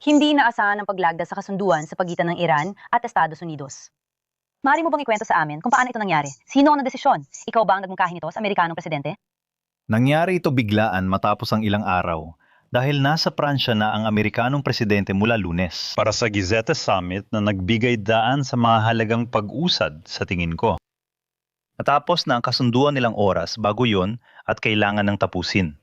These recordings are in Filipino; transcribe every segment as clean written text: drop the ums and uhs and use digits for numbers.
Hindi inaasahan ang paglagda sa kasunduan sa pagitan ng Iran at Estados Unidos. Maaari mo bang ikwento sa amin kung paano ito nangyari? Sino ang nagdesisyon? Ikaw ba ang nagmungkahi nito sa Amerikanong presidente? Nangyari ito biglaan matapos ang ilang araw dahil nasa Pransya na ang Amerikanong presidente mula Lunes para sa Gizeta Summit na nagbigay daan sa mga halagang pag-usad sa tingin ko. Natapos na ang kasunduan nilang oras bago yon at kailangan ng tapusin.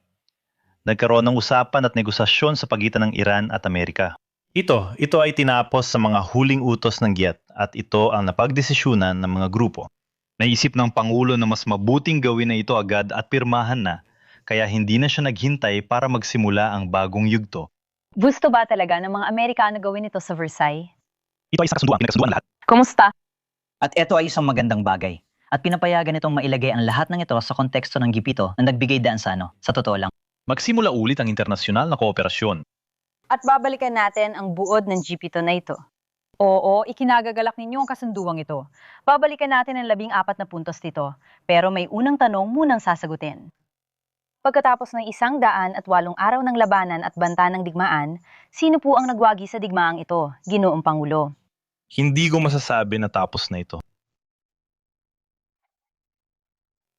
Nagkaroon ng usapan at negosasyon sa pagitan ng Iran at Amerika. Ito ay tinapos sa mga huling utos ng GIET at ito ang napagdesisyunan ng mga grupo. Naisip ng Pangulo na mas mabuting gawin na ito agad at pirmahan na, kaya hindi na siya naghintay para magsimula ang bagong yugto. Gusto ba talaga ng mga Amerikano gawin ito sa Versailles? Ito ay isang kasunduan, pinagkasunduan lahat. Kumusta? At ito ay isang magandang bagay. At pinapayagan itong mailagay ang lahat ng ito sa konteksto ng gipito na nagbigay daan sa totoo lang. Magsimula ulit ang internasyonal na kooperasyon. At babalikan natin ang buod ng G-Pito na ito. Oo, ikinagagalak ninyo ang kasunduang ito. Babalikan natin ang 14 na puntos nito, pero may unang tanong munang sasagutin. Pagkatapos ng 108 araw ng labanan at banta ng digmaan, sino po ang nagwagi sa digmaang ito, Ginoong Pangulo? Hindi ko masasabi na tapos na ito.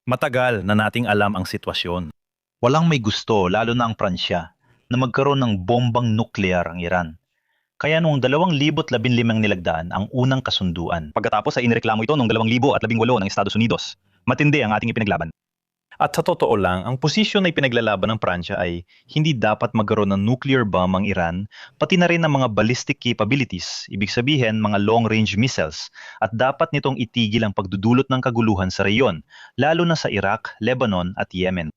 Matagal na nating alam ang sitwasyon. Walang may gusto, lalo na ang Pransya, na magkaroon ng bombang nuklear ang Iran. Kaya noong 2015 nilagdaan ang unang kasunduan. Pagkatapos ay inireklamo ito noong 2018 ng Estados Unidos. Matindi ang ating ipinaglaban. At sa totoo lang, ang posisyon na ipinaglalaban ng Pransya ay hindi dapat magkaroon ng nuclear bomb ang Iran, pati na rin ng mga ballistic capabilities, ibig sabihin mga long-range missiles, at dapat nitong itigil ang pagdudulot ng kaguluhan sa reyon, lalo na sa Iraq, Lebanon at Yemen.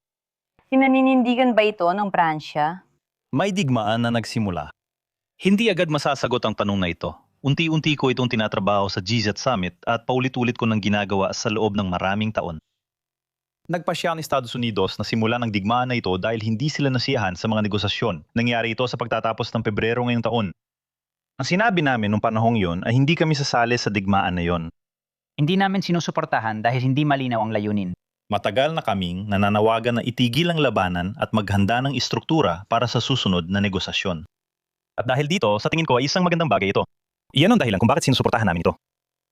Pinaninindigan ba ito ng Pransya? May digmaan na nagsimula. Hindi agad masasagot ang tanong na ito. Unti-unti ko itong tinatrabaho sa GZ Summit at paulit-ulit ko nang ginagawa sa loob ng maraming taon. Nagpasya ang Estados Unidos na simulan ang digmaan na ito dahil hindi sila nasiyahan sa mga negosasyon. Nangyari ito sa pagtatapos ng Pebrero ngayong taon. Ang sinabi namin nung panahong yon ay hindi kami sasali sa digmaan na yon. Hindi namin sinusuportahan dahil hindi malinaw ang layunin. Matagal na kaming nananawagan na itigil ang labanan at maghanda ng istruktura para sa susunod na negosasyon. At dahil dito, sa tingin ko ay isang magandang bagay ito. Iyan ang dahilan kung bakit sinusuportahan namin ito.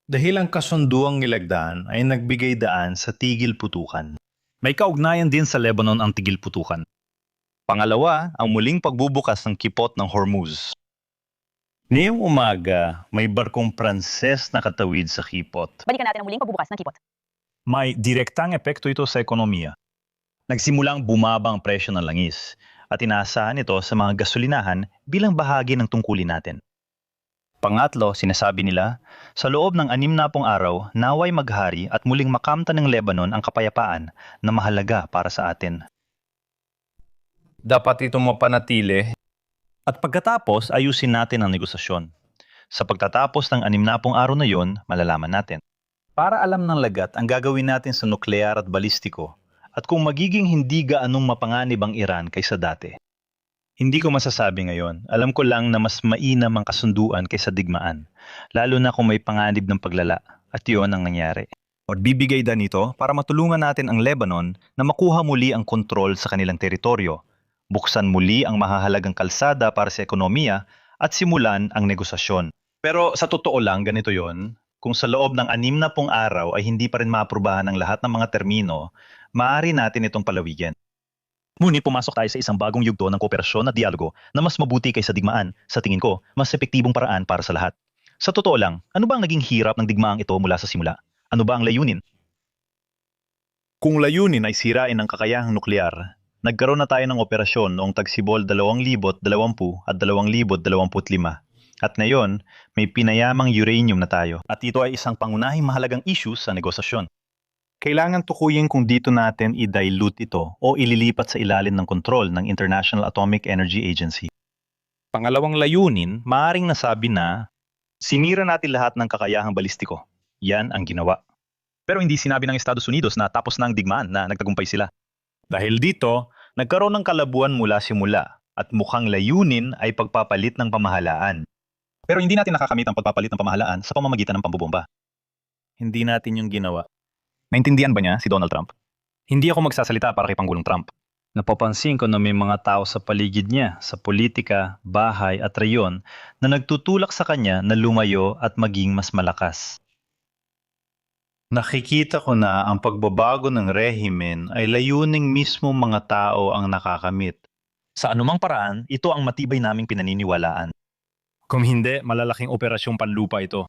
Dahil ang kasunduang nilagdaan ay nagbigay daan sa tigil putukan. May kaugnayan din sa Lebanon ang tigil putukan. Pangalawa, ang muling pagbubukas ng kipot ng Hormuz. Ngayong umaga, may barkong Pranses na katawid sa kipot. Balikan natin ang muling pagbubukas ng kipot. May direktang epekto ito sa ekonomiya. Nagsimulang bumaba ang presyo ng langis at inaasahan ito sa mga gasolinahan bilang bahagi ng tungkulin natin. Pangatlo, sinasabi nila, sa loob ng 60 araw, naway maghari at muling makamtan ng Lebanon ang kapayapaan na mahalaga para sa atin. Dapat ito mapanatili. At pagkatapos, ayusin natin ang negosasyon. Sa pagtatapos ng 60 araw na yon, malalaman natin. Para alam ng lagat ang gagawin natin sa nuklear at balistiko at kung magiging hindi gaanong mapanganib ang Iran kaysa dati. Hindi ko masasabi ngayon. Alam ko lang na mas mainam ang kasunduan kaysa digmaan, lalo na kung may panganib ng paglala at iyon ang nangyari. O bibigay dan ito para matulungan natin ang Lebanon na makuha muli ang kontrol sa kanilang teritoryo, buksan muli ang mahahalagang kalsada para sa ekonomiya at simulan ang negosasyon. Pero sa totoo lang ganito yon. Kung sa loob ng 60 araw ay hindi pa rin maaprubahan ang lahat ng mga termino, maaari natin itong palawigin. Ngunit pumasok tayo sa isang bagong yugto ng kooperasyon at dialogo na mas mabuti kaysa digmaan. Sa tingin ko, mas epektibong paraan para sa lahat. Sa totoo lang, ano ba ang naging hirap ng digmaang ito mula sa simula? Ano ba ang layunin? Kung layunin ay sirain ang kakayahang nuklear, nagkaroon na tayo ng operasyon noong tagsibol 2020 at 2025. At ngayon, may pinayamang uranium na tayo. At ito ay isang pangunahing mahalagang issue sa negosasyon. Kailangan tukuyin kung dito natin i-dilute ito o ililipat sa ilalim ng kontrol ng International Atomic Energy Agency. Pangalawang layunin, maaring nasabi na sinira natin lahat ng kakayahang balistiko. Yan ang ginawa. Pero hindi sinabi ng Estados Unidos na tapos na ang digmaan na nagtagumpay sila. Dahil dito, nagkaroon ng kalabuan mula simula at mukhang layunin ay pagpapalit ng pamahalaan. Pero hindi natin nakakamit ang pagpapalit ng pamahalaan sa pamamagitan ng pambobomba. Hindi natin yung ginawa. Naintindihan ba niya si Donald Trump? Hindi ako magsasalita para kay Pangulong Trump. Napapansin ko na may mga tao sa paligid niya, sa politika, bahay at reyon na nagtutulak sa kanya na lumayo at maging mas malakas. Nakikita ko na ang pagbabago ng rehimen ay layuning mismo mga tao ang nakakamit. Sa anumang paraan, ito ang matibay naming pinaniniwalaan. Kung hindi, malalaking operasyong panlupa ito.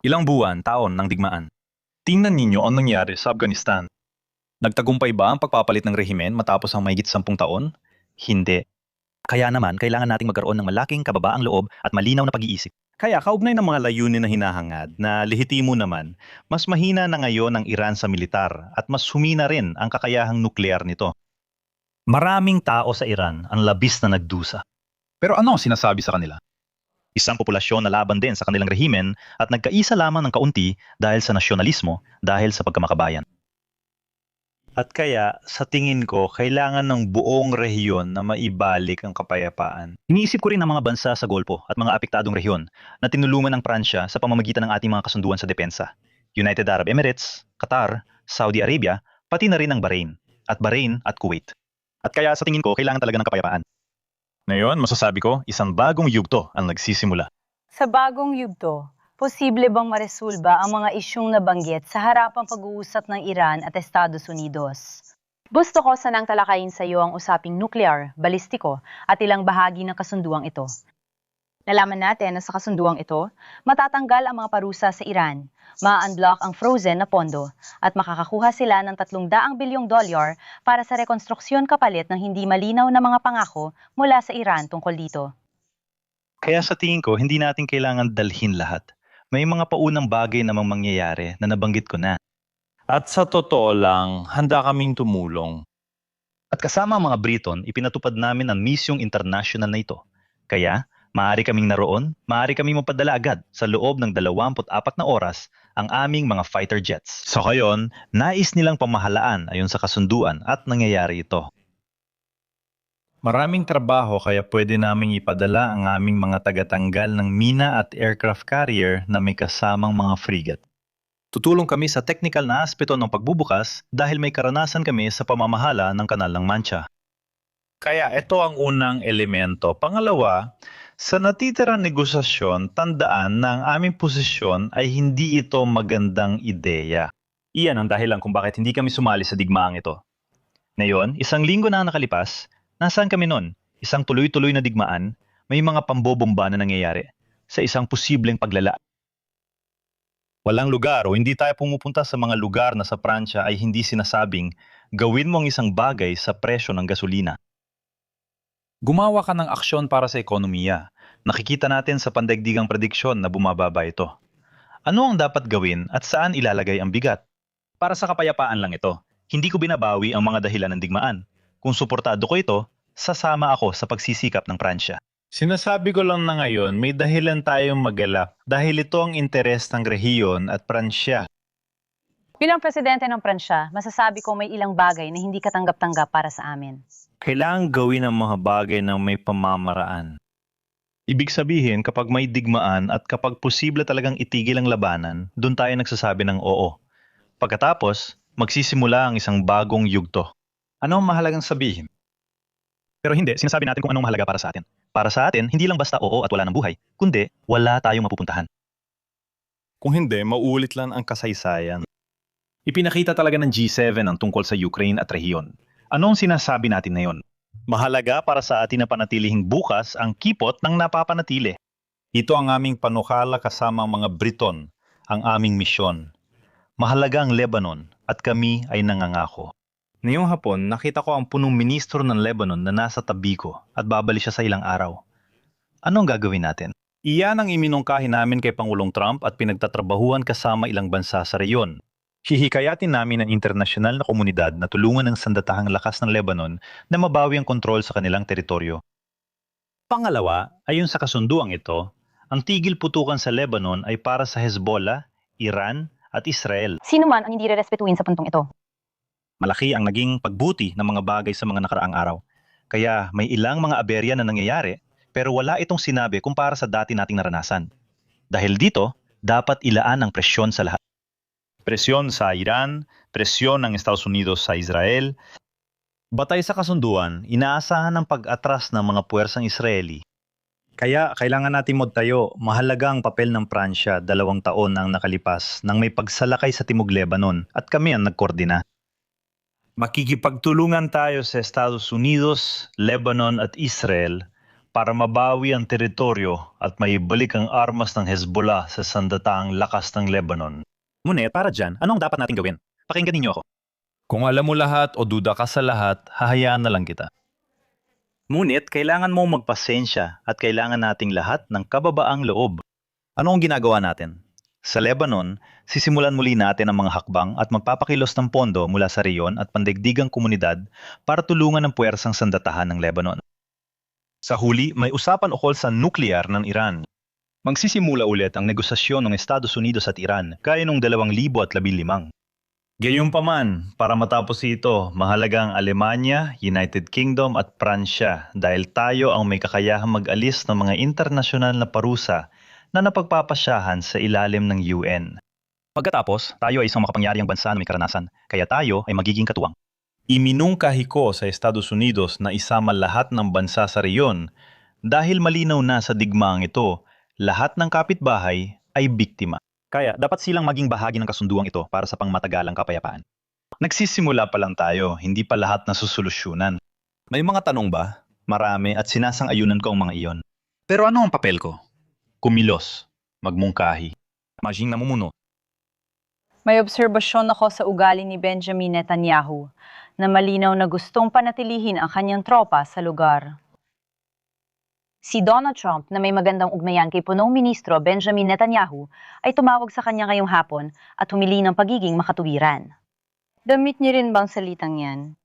Ilang buwan, taon ng digmaan. Tingnan ninyo ang nangyari sa Afghanistan. Nagtagumpay ba ang pagpapalit ng rehimen matapos ang mahigit 10 taon? Hindi. Kaya naman, kailangan nating magkaroon ng malaking kababaang loob at malinaw na pag-iisip. Kaya kaugnay ng mga layunin na hinahangad na lehitimo naman, mas mahina na ngayon ang Iran sa militar at mas humina rin ang kakayahang nuklear nito. Maraming tao sa Iran ang labis na nagdusa. Pero ano ang sinasabi sa kanila? Isang populasyon na laban din sa kanilang rehimen at nagkaisa lamang ng kaunti dahil sa nasyonalismo, dahil sa pagkamakabayan. At kaya, sa tingin ko, kailangan ng buong rehiyon na maibalik ang kapayapaan. Iniisip ko rin ang mga bansa sa Golpo at mga apektadong rehiyon na tinulungan ng Pransya sa pamamagitan ng ating mga kasunduan sa depensa. United Arab Emirates, Qatar, Saudi Arabia, pati na rin ang Bahrain at Kuwait. At kaya sa tingin ko, kailangan talaga ng kapayapaan. Ngayon, masasabi ko, isang bagong yugto ang nagsisimula. Sa bagong yugto, posible bang maresolba ang mga isyung nabanggit sa harapang pag-uusap ng Iran at Estados Unidos? Gusto ko sanang talakayin sa iyo ang usaping nuklear, balistiko at ilang bahagi ng kasunduang ito. Nalaman natin na sa kasunduang ito, matatanggal ang mga parusa sa Iran, ma-unblock ang frozen na pondo, at makakakuha sila ng $300 bilyong para sa rekonstruksyon kapalit ng hindi malinaw na mga pangako mula sa Iran tungkol dito. Kaya sa tingin ko, hindi natin kailangan dalhin lahat. May mga paunang bagay namang mangyayari na nabanggit ko na. At sa totoo lang, handa kaming tumulong. At kasama ang mga Briton, ipinatupad namin ang misyong international na ito. Kaya, maaari kaming naroon, maaari kaming mapadala agad sa loob ng 24 na oras ang aming mga fighter jets. Sa ngayon, nais nilang pamahalaan ayon sa kasunduan at nangyayari ito. Maraming trabaho kaya pwede naming ipadala ang aming mga tagatanggal ng mina at aircraft carrier na may kasamang mga frigate. Tutulong kami sa technical na aspeto ng pagbubukas dahil may karanasan kami sa pamamahala ng Kanal ng Mancha. Kaya ito ang unang elemento. Pangalawa, sa natitirang negosasyon, tandaan na ang aming posisyon ay hindi ito magandang ideya. Iyan ang dahilan kung bakit hindi kami sumali sa digmaang ito. Ngayon, 1 linggo na nakalipas, nasaan kami nun? Isang tuloy-tuloy na digmaan, may mga pambobomba na nangyayari sa isang posibleng paglala. Walang lugar o hindi tayo pumupunta sa mga lugar na sa Pransya ay hindi sinasabing gawin mo ang isang bagay sa presyo ng gasolina. Gumawa ka ng aksyon para sa ekonomiya. Nakikita natin sa pandaigdigang prediksyon na bumababa ito. Ano ang dapat gawin at saan ilalagay ang bigat? Para sa kapayapaan lang ito. Hindi ko binabawi ang mga dahilan ng digmaan. Kung suportado ko ito, sasama ako sa pagsisikap ng Pransya. Sinasabi ko lang na ngayon, may dahilan tayong magalak dahil ito ang interes ng rehiyon at Pransya. Bilang presidente ng Pransya, masasabi ko may ilang bagay na hindi katanggap-tanggap para sa amin. Kailangan gawin ang mga bagay ng may pamamaraan. Ibig sabihin, kapag may digmaan at kapag posible talagang itigil ang labanan, doon tayo nagsasabi ng oo. Pagkatapos, magsisimula ang isang bagong yugto. Ano ang mahalagang sabihin? Pero hindi, sinasabi natin kung anong mahalaga para sa atin. Para sa atin, hindi lang basta oo at wala ng buhay, kundi wala tayong mapupuntahan. Kung hindi, mauulit lang ang kasaysayan. Ipinakita talaga ng G7 ang tungkol sa Ukraine at rehiyon. Ano ang sinasabi natin ngayon? Mahalaga para sa atin na panatilihing bukas ang kipot ng napapanatili. Ito ang aming panukala kasama ang mga Briton, ang aming misyon. Mahalaga ang Lebanon at kami ay nangangako. Ngayong hapon, nakita ko ang punong ministro ng Lebanon na nasa tabi ko at babalik siya sa ilang araw. Ano ang gagawin natin? Iyan ang iminungkahi namin kay Pangulong Trump at pinagtatrabahuan kasama ilang bansa sa reyon. Hihikayatin namin ang internasyonal na komunidad na tulungan ang sandatahang lakas ng Lebanon na mabawi ang kontrol sa kanilang teritoryo. Pangalawa, ayon sa kasunduang ito, ang tigil putukan sa Lebanon ay para sa Hezbollah, Iran at Israel. Sino man ang hindi rerespetuhin sa puntong ito? Malaki ang naging pagbuti ng mga bagay sa mga nakaraang araw. Kaya may ilang mga aberya na nangyayari pero wala itong sinabi kumpara sa dati nating naranasan. Dahil dito, dapat ilaan ang presyon sa lahat. Presyon sa Iran, presyon ng Estados Unidos sa Israel. Batay sa kasunduan, inaasahan ang pag-atras ng mga puwersang Israeli. Kaya kailangan natin magtayo. Mahalaga ang papel ng Pransya 2 taon ang nakalipas nang may pagsalakay sa Timog Lebanon at kami ang nagkoordina. Makikipagtulungan tayo sa Estados Unidos, Lebanon at Israel para mabawi ang teritoryo at maibalik ang armas ng Hezbollah sa sandataang lakas ng Lebanon. Ngunit para dyan, anong dapat natin gawin? Pakinggan ninyo ako. Kung alam mo lahat o duda ka sa lahat, hahayaan na lang kita. Ngunit kailangan mong magpasensya at kailangan nating lahat ng kababaang loob. Ano ang ginagawa natin? Sa Lebanon, sisimulan muli natin ang mga hakbang at magpapakilos ng pondo mula sa reyon at pandaigdigang komunidad para tulungan ang puwersang sandatahan ng Lebanon. Sa huli, may usapan ukol sa nuklear ng Iran. Magsisimula ulit ang negosasyon ng Estados Unidos at Iran gaya noong 2015. Gayunpaman, para matapos ito, mahalaga ang Alemanya, United Kingdom at Pransya dahil tayo ang may kakayahang mag-alis ng mga internasyonal na parusa na napagpapasyahan sa ilalim ng UN. Pagkatapos, tayo ay isang makapangyarihang bansa na may karanasan, kaya tayo ay magiging katuwang. Iminungkahi ko sa Estados Unidos na isama lahat ng bansa sa reyon dahil malinaw na sa digmaang ito, lahat ng kapitbahay ay biktima. Kaya dapat silang maging bahagi ng kasunduang ito para sa pangmatagalang kapayapaan. Nagsisimula pa lang tayo, hindi pa lahat nasusolusyonan. May mga tanong ba? Marami at sinasang-ayunan ko ang mga iyon. Pero ano ang papel ko? Kumilos, magmungkahi, maging namumuno. May obserbasyon ako sa ugali ni Benjamin Netanyahu na malinaw na gustong panatilihin ang kanyang tropa sa lugar. Si Donald Trump na may magandang ugnayan kay punong ministro Benjamin Netanyahu ay tumawag sa kanya ngayong hapon at humili ng pagiging makatuwiran. Damit niyo rin bang salitang yan?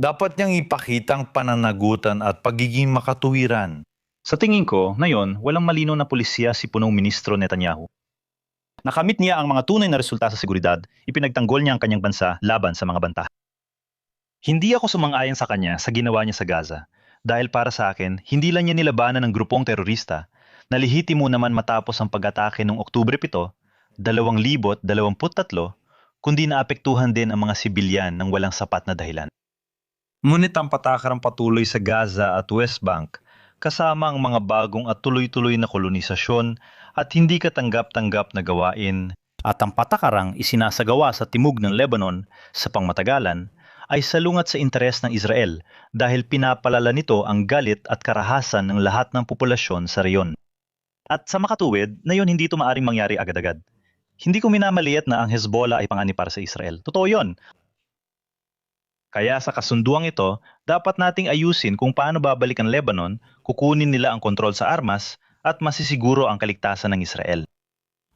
Dapat niyang ipakitang pananagutan at pagiging makatuwiran. Sa tingin ko, ngayon, walang malinaw na pulisya si punong ministro Netanyahu. Nakamit niya ang mga tunay na resulta sa seguridad, ipinagtanggol niya ang kanyang bansa laban sa mga banta. Hindi ako sumang-ayon sa kanya sa ginawa niya sa Gaza. Dahil para sa akin, hindi lang niya nilabanan ng grupong terorista na lehitimo naman matapos ang pag-atake noong Oktubre 7, 2023, kundi naapektuhan din ang mga sibilyan ng walang sapat na dahilan. Ngunit ang patakarang patuloy sa Gaza at West Bank, kasama ang mga bagong at tuloy-tuloy na kolonisasyon at hindi katanggap-tanggap na gawain, at ang patakarang isinasagawa sa timog ng Lebanon sa pangmatagalan, ay salungat sa interes ng Israel dahil pinapalala nito ang galit at karahasan ng lahat ng populasyon sa reyon. At sa makatuwid, na yun hindi ito maaring mangyari agad-agad. Hindi ko minamaliit na ang Hezbollah ay pangani para sa Israel. Totoo yun. Kaya sa kasunduang ito, dapat nating ayusin kung paano babalik ang Lebanon, kukunin nila ang kontrol sa armas at masisiguro ang kaligtasan ng Israel.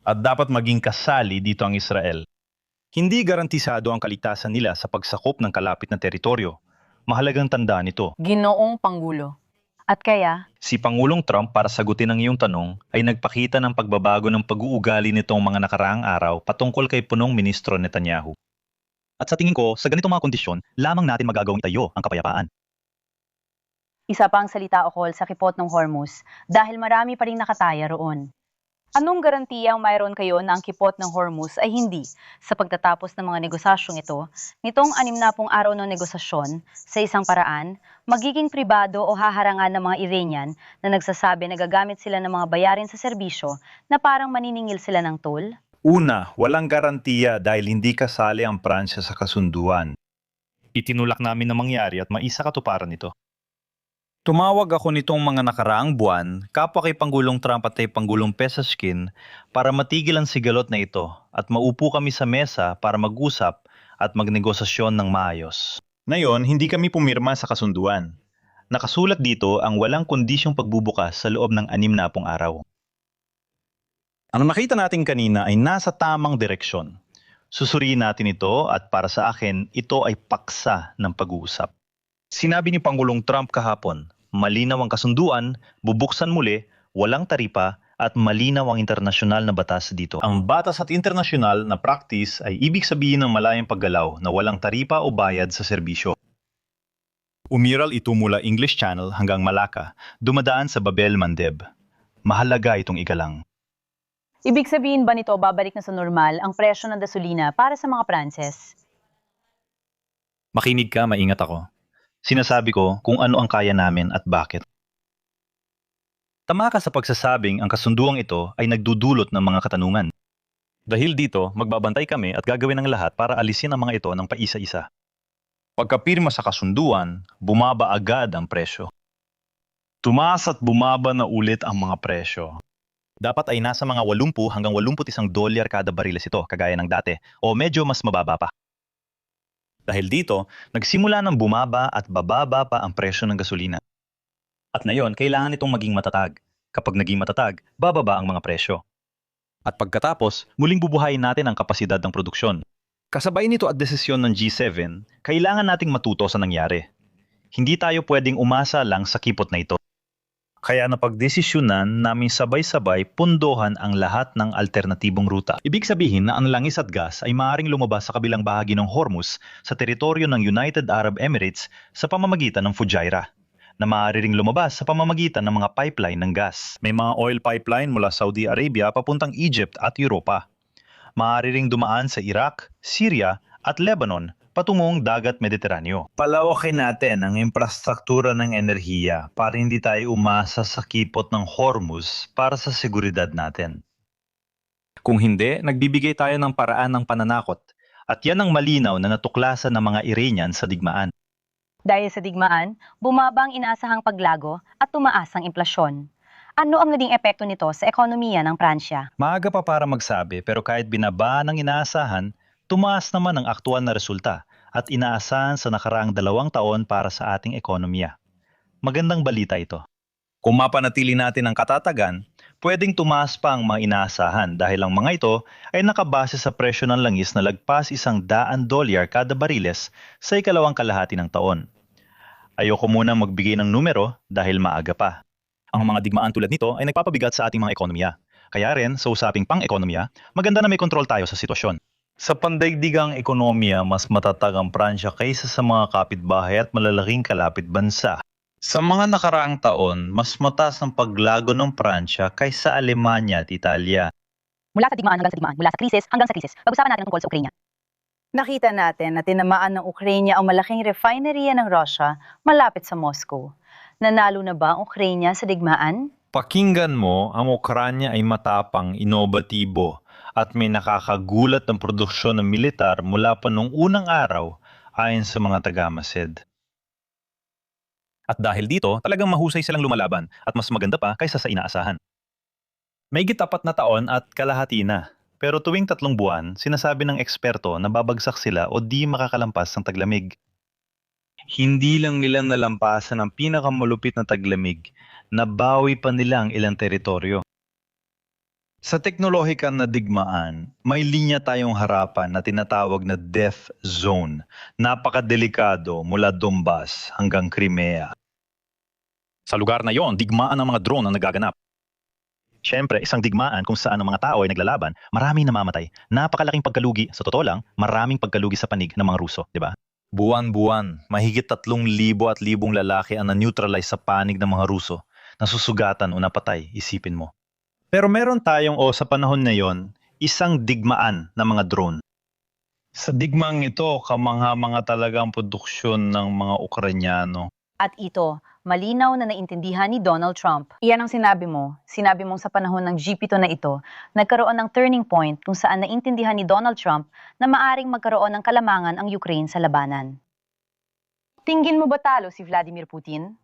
At dapat maging kasali dito ang Israel. Hindi garantisado ang kaligtasan nila sa pagsakop ng kalapit na teritoryo. Mahalagang tandaan ito. Ginoong Pangulo. At kaya, Si Pangulong Trump para sagutin ang iyong tanong ay nagpakita ng pagbabago ng pag-uugali nitong mga nakaraang araw patungkol kay punong ministro Netanyahu. At sa tingin ko, sa ganitong mga kondisyon, lamang natin magagawang tayo ang kapayapaan. isa pang salita ukol sa kipot ng Hormuz dahil marami pa rin nakataya roon. Anong garantiyang mayroon kayo na ang kipot ng Hormuz ay hindi sa pagtatapos ng mga negosasyong ito, nitong 60 araw ng negosasyon, sa isang paraan, magiging pribado o haharangan ng mga Iranian na nagsasabi na gagamit sila ng mga bayarin sa serbisyo na parang maniningil sila ng toll? Una, walang garantiya dahil hindi kasali ang Pransya sa kasunduan. Itinulak namin na mangyari at maisa katuparan nito. Tumawag ako nitong mga nakaraang buwan, kapwa kay Pangulong Trump at kay Pangulong Pezeshkian para matigil ang sigalot na ito at maupo kami sa mesa para mag-usap at magnegosasyon ng maayos. Ngayon, hindi kami pumirma sa kasunduan. Nakasulat dito ang walang kondisyong pagbubukas sa loob ng 60 araw. Ang nakita natin kanina ay nasa tamang direksyon. Susuriin natin ito at para sa akin, ito ay paksa ng pag-uusap. Sinabi ni Pangulong Trump kahapon, malinaw ang kasunduan, bubuksan muli, walang taripa at malinaw ang internasyonal na batas dito. Ang batas at internasyonal na practice ay ibig sabihin ng malayang paggalaw na walang taripa o bayad sa serbisyo. Umiral ito mula English Channel hanggang Malacca, dumadaan sa Babel Mandeb. Mahalaga itong igalang. Ibig sabihin ba nito babalik na sa normal ang presyo ng gasolina para sa mga Pranses? Makinig ka, maingat ako. Sinasabi ko kung ano ang kaya namin at bakit. Tama ka sa pagsasabing ang kasunduang ito ay nagdudulot ng mga katanungan. Dahil dito, magbabantay kami at gagawin ang lahat para alisin ang mga ito ng paisa-isa. Pagkapirma sa kasunduan, bumaba agad ang presyo. Tumaas at bumaba na ulit ang mga presyo. Dapat ay nasa mga 80 hanggang $81 kada bariles ito, kagaya ng dati, o medyo mas mababa pa. Dahil dito, nagsimula ng bumaba at bababa pa ang presyo ng gasolina. At ngayon, kailangan itong maging matatag. Kapag naging matatag, bababa ang mga presyo. At pagkatapos, muling bubuhayin natin ang kapasidad ng produksyon. Kasabay nito at desisyon ng G7, kailangan nating matuto sa nangyari. Hindi tayo pwedeng umasa lang sa kipot na ito. Kaya napagdesisyonan namin sabay-sabay pundohan ang lahat ng alternatibong ruta. Ibig sabihin na ang langis at gas ay maaaring lumabas sa kabilang bahagi ng Hormuz sa teritoryo ng United Arab Emirates sa pamamagitan ng Fujairah, na maaari ring lumabas sa pamamagitan ng mga pipeline ng gas. May mga oil pipeline mula Saudi Arabia papuntang Egypt at Europa. Maaari ring dumaan sa Iraq, Syria at Lebanon patungong dagat Mediteraneo. Palawakin natin ang infrastruktura ng enerhiya para hindi tayo umasa sa kipot ng Hormuz para sa seguridad natin. Kung hindi, nagbibigay tayo ng paraan ng pananakot at yan ang malinaw na natuklasan ng mga Iranian sa digmaan. Dahil sa digmaan, bumaba ang inaasahang paglago at tumaas ang inflasyon. Ano ang naging epekto nito sa ekonomiya ng Pransya? Maaga pa para magsabi pero kahit binaba ng inaasahan, tumaas naman ang aktual na resulta at inaasahan sa nakaraang 2 taon para sa ating ekonomiya. Magandang balita ito. Kung mapanatili natin ang katatagan, pwedeng tumaas pa ang mga inaasahan dahil ang mga ito ay nakabase sa presyo ng langis na lagpas $100 kada bariles sa ikalawang kalahati ng taon. Ayoko muna magbigay ng numero dahil maaga pa. Ang mga digmaan tulad nito ay nagpapabigat sa ating mga ekonomiya. Kaya rin, sa usaping pang-ekonomiya, maganda na may kontrol tayo sa sitwasyon. Sa pandaigdigang ekonomiya, mas matatag ang Pransya kaysa sa mga kapitbahay at malalaking kalapit bansa. Sa mga nakaraang taon, mas mataas ang paglago ng Pransya kaysa Alemanya at Italia. Mula sa digmaan hanggang sa digmaan, mula sa krisis hanggang sa krisis. Pag-usapan natin ang tungkol sa Ukraine. Nakita natin na tinamaan ng Ukraine ang malaking refinery ng Russia malapit sa Moscow. Nanalo na ba ang Ukraine sa digmaan? Pakinggan mo, ang Ukranya ay matapang, inobatibo, at may nakakagulat ng produksyon ng militar mula pa noong unang araw ayon sa mga taga-Mased. At dahil dito, talagang mahusay silang lumalaban at mas maganda pa kaysa sa inaasahan. May 4 na taon at kalahati na, pero tuwing 3 buwan, sinasabi ng eksperto na babagsak sila o di makakalampas ng taglamig. Hindi lang nila nalampasan ang pinakamalupit na taglamig, nabawi pa nila ang ilang teritoryo. Sa teknolohikal na digmaan, may linya tayong harapan na tinatawag na death zone. Napakadelikado mula Donbas hanggang Crimea. Sa lugar na yon, digmaan ang mga drone ang nagaganap. Siyempre, isang digmaan kung saan ang mga tao ay naglalaban, maraming namamatay. Napakalaking pagkalugi, sa totoo lang, maraming pagkalugi sa panig ng mga Ruso, di ba? Buwan-buwan, mahigit 3,000 at libong lalaki ang na-neutralize sa panig ng mga Ruso, nasusugatan o napatay, isipin mo. Pero meron tayong sa panahon na yon, isang digmaan ng mga drone. Sa digmaang ito, kamangha-manga talaga ang produksyon ng mga Ukrainyano. At ito, malinaw na naintindihan ni Donald Trump. Iyan ang sinabi mo. Sinabi mong sa panahon ng GP2 na ito, nagkaroon ng turning point kung saan naintindihan ni Donald Trump na maaring magkaroon ng kalamangan ang Ukraine sa labanan. Tingin mo ba talo si Vladimir Putin?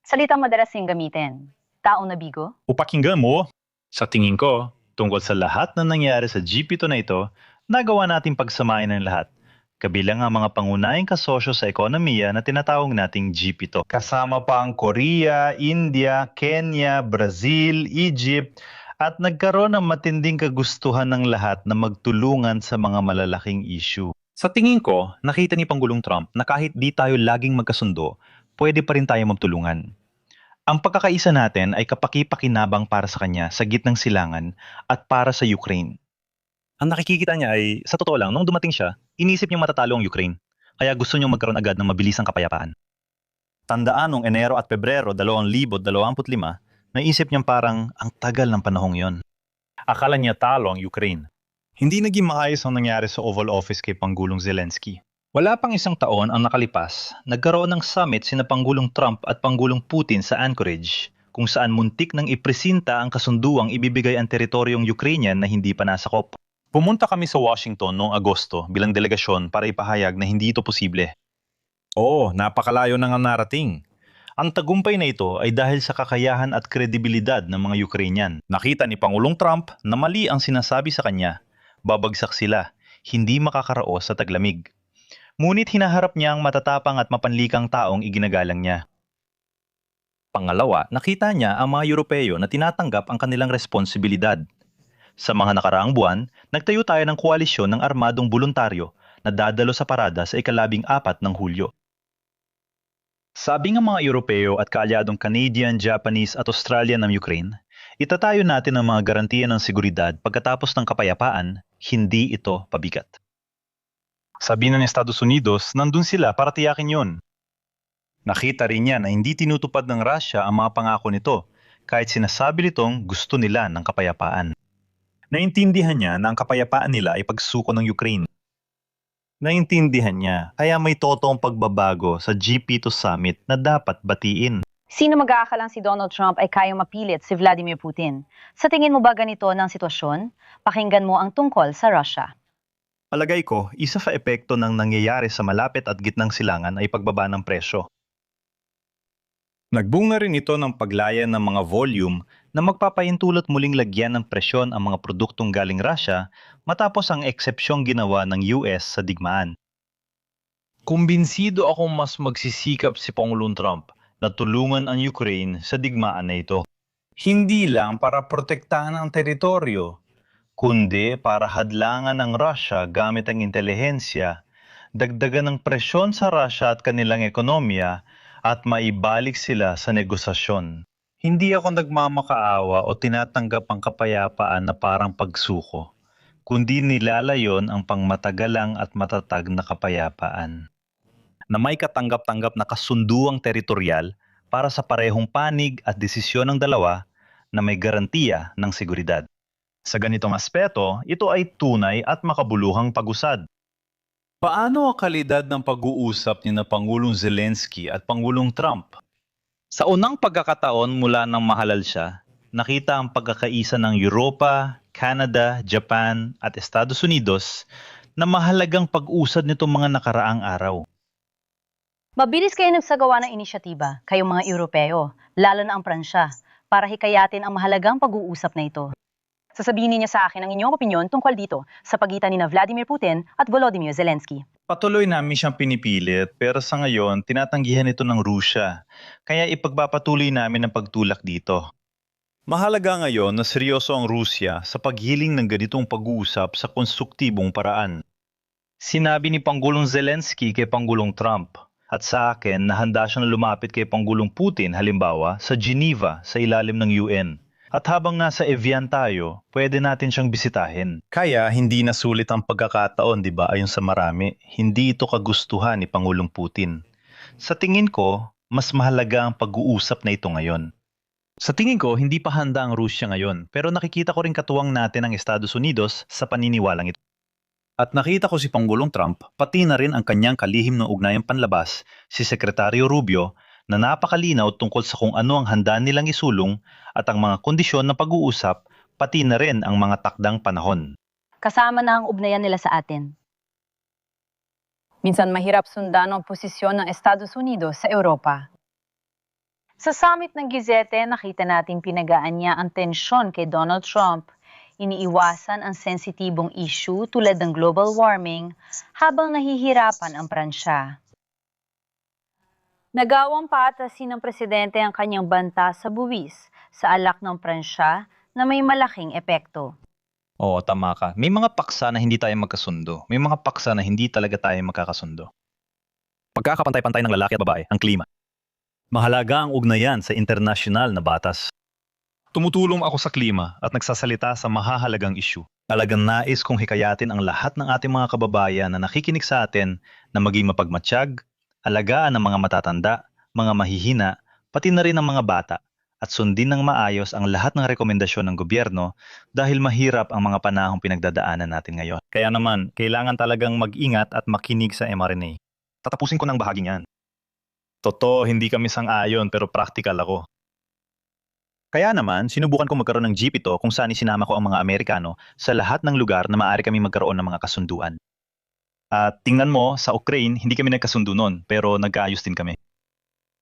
Salitang madalas siyang gamitin. Taong nabigo? Upakinggan mo, sa tingin ko, tungkol sa lahat na nangyari sa GP2 na ito, nagawa nating pagsamahin ng lahat. Kabilang ang mga pangunahing kasosyo sa ekonomiya na tinatawag nating GP2. Kasama pa ang Korea, India, Kenya, Brazil, Egypt, at nagkaroon ng matinding kagustuhan ng lahat na magtulungan sa mga malalaking issue. Sa tingin ko, nakita ni Pangulong Trump na kahit di tayo laging magkasundo, pwede pa rin tayo magtulungan. Ang pagkakaisa natin ay kapaki-pakinabang para sa kanya sa gitnang silangan at para sa Ukraine. Ang nakikita niya ay, sa totoo lang, nung dumating siya, inisip niyang matatalo ang Ukraine. Kaya gusto niyang magkaroon agad ng mabilisang kapayapaan. Tandaan nung Enero at Pebrero 2025, naisip niyang parang ang tagal ng panahong yon. Akala niya talo ang Ukraine. Hindi naging maayos ang nangyari sa Oval Office kay Pangulong Zelensky. Wala pang isang taon ang nakalipas, nagkaroon ng summit sina Pangulong Trump at Pangulong Putin sa Anchorage, kung saan muntik nang ipresinta ang kasunduang ibibigay ang teritoryong Ukrainian na hindi pa nasakop. Pumunta kami sa Washington noong Agosto bilang delegasyon para ipahayag na hindi ito posible. Oo, napakalayo na nga narating. Ang tagumpay na ito ay dahil sa kakayahan at kredibilidad ng mga Ukrainian. Nakita ni Pangulong Trump na mali ang sinasabi sa kanya. Babagsak sila, hindi makakaraos sa taglamig. Ngunit hinaharap niya ang matatapang at mapanlikang taong iginagalang niya. Pangalawa, nakita niya ang mga Europeo na tinatanggap ang kanilang responsibilidad. Sa mga nakaraang buwan, nagtayo tayo ng koalisyon ng armadong voluntaryo na dadalo sa parada sa ika-14 ng Hulyo. Sabi ng mga Europeo at kaalyadong Canadian, Japanese at Australian ng Ukraine, itatayo natin ang mga garantiya ng seguridad pagkatapos ng kapayapaan, hindi ito pabigat. Sabi ng Estados Unidos, nandun sila para tiyakin yon. Nakita rin niya na hindi tinutupad ng Russia ang mga pangako nito, kahit sinasabi nitong gusto nila ng kapayapaan. Naintindihan niya na ang kapayapaan nila ay pagsuko ng Ukraine. Naintindihan niya, kaya may totoong pagbabago sa G2 Summit na dapat batiin. Sino mag-aakalang si Donald Trump ay kayang mapilit si Vladimir Putin? Sa tingin mo ba ganito ng sitwasyon? Pakinggan mo ang tungkol sa Russia. Palagay ko, isa sa epekto ng nangyayari sa malapit at gitnang silangan ay pagbaba ng presyo. Nagbunga rin ito ng paglaya ng mga volume na magpapahintulot muling lagyan ng presyon ang mga produktong galing Russia matapos ang eksepsyong ginawa ng US sa digmaan. Kumbinsido akong mas magsisikap si Pangulong Trump na tulungan ang Ukraine sa digmaan na ito. Hindi lang para protektahan ang teritoryo, kundi para hadlangan ng Russia gamit ang intelihensya, dagdagan ng presyon sa Russia at kanilang ekonomiya at maibalik sila sa negosasyon. Hindi ako nagmamakaawa o tinatanggap ang kapayapaan na parang pagsuko, kundi nilalayon ang pangmatagalang at matatag na kapayapaan na may katanggap-tanggap na kasunduang teritoryal para sa parehong panig at desisyon ng dalawa na may garantiya ng seguridad. Sa ganitong aspeto, ito ay tunay at makabuluhang pag-usad. Paano ang kalidad ng pag-uusap ni na Pangulong Zelensky at Pangulong Trump? Sa unang pagkakataon mula nang mahalal siya, nakita ang pagkakaisa ng Europa, Canada, Japan at Estados Unidos na mahalagang pag-usad nitong mga nakaraang araw. Mabilis kayo nagsagawa ng inisyatiba, kayong mga Europeo, lalo na ang Pransya, para hikayatin ang mahalagang pag-uusap na ito. Sasabihin niya sa akin ang inyong opinyon tungkol dito sa pagitan ni Vladimir Putin at Volodymyr Zelensky. Patuloy namin siyang pinipilit pero sa ngayon tinatanggihan ito ng Rusya, kaya ipagpapatuloy namin ang pagtulak dito. Mahalaga ngayon na seryoso ang Rusya sa paghiling ng ganitong pag-uusap sa konstruktibong paraan. Sinabi ni Pangulong Zelensky kay Pangulong Trump at sa akin na handa siyang lumapit kay Pangulong Putin halimbawa sa Geneva sa ilalim ng UN. At habang nasa Evian tayo, pwede natin siyang bisitahin. Kaya hindi na sulit ang pagkakataon, di ba? Ayon sa marami, hindi ito kagustuhan ni Pangulong Putin. Sa tingin ko, mas mahalaga ang pag-uusap na ito ngayon. Sa tingin ko, hindi pa handa ang Rusya ngayon, pero nakikita ko rin katuwang natin ang Estados Unidos sa paniniwalang ito. At nakita ko si Pangulong Trump, pati na rin ang kanyang kalihim ng ugnayang panlabas, si Sekretaryo Rubio, na napakalinaw tungkol sa kung ano ang handa nilang isulong at ang mga kondisyon ng pag-uusap, pati na rin ang mga takdang panahon. Kasama na ang ugnayan nila sa atin. Minsan mahirap sundan ang posisyon ng Estados Unidos sa Europa. Sa summit ng G7, nakita nating pinagaan niya ang tensyon kay Donald Trump. Iniiwasan ang sensitibong issue tulad ng global warming habang nahihirapan ang Pransya. Nagawang paatasin ng presidente ang kanyang banta sa buwis sa alak ng Pransya na may malaking epekto. Oo, tama ka. May mga paksa na hindi tayo magkasundo. May mga paksa na hindi talaga tayo magkakasundo. Pagkakapantay-pantay ng lalaki at babae, ang klima. Mahalaga ang ugnayan sa internasyonal na batas. Tumutulong ako sa klima at nagsasalita sa mahahalagang isyu. Talagang nais kong hikayatin ang lahat ng ating mga kababayan na nakikinig sa atin na maging mapagmatsyag, alagaan ng mga matatanda, mga mahihina, pati na rin ang mga bata, at sundin ng maayos ang lahat ng rekomendasyon ng gobyerno dahil mahirap ang mga panahong pinagdadaanan natin ngayon. Kaya naman, kailangan talagang mag-ingat at makinig sa mRNA. Tatapusin ko ng bahagi niyan. Totoo, hindi kami sang-ayon pero practical ako. Kaya naman, sinubukan ko magkaroon ng GPTO kung saan isinama ko ang mga Amerikano sa lahat ng lugar na maaari kami magkaroon ng mga kasunduan. At tingnan mo, sa Ukraine, hindi kami nagkasundo nun, pero nagkaayos din kami.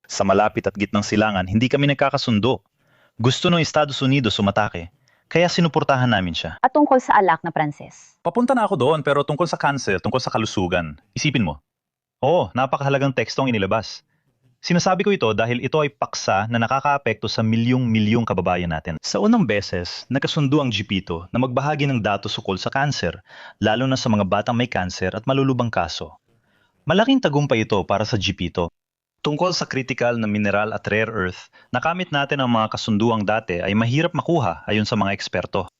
Sa malapit at gitnang silangan, hindi kami nagkakasundo. Gusto ng Estados Unidos sumatake, kaya sinuportahan namin siya. At tungkol sa alak na Pranses. Papunta na ako doon pero tungkol sa cancer, tungkol sa kalusugan. Isipin mo. Oo, napakahalagang tekstong inilabas. Sinasabi ko ito dahil ito ay paksa na nakakaapekto sa milyong-milyong kababayan natin. Sa unang beses, nakasundo ang GPTO na magbahagi ng datos ukol sa cancer, lalo na sa mga batang may cancer at malulubang kaso. Malaking tagumpay ito para sa GPTO. Tungkol sa critical na mineral at rare earth, nakamit natin ang mga kasunduang dati ay mahirap makuha ayon sa mga eksperto.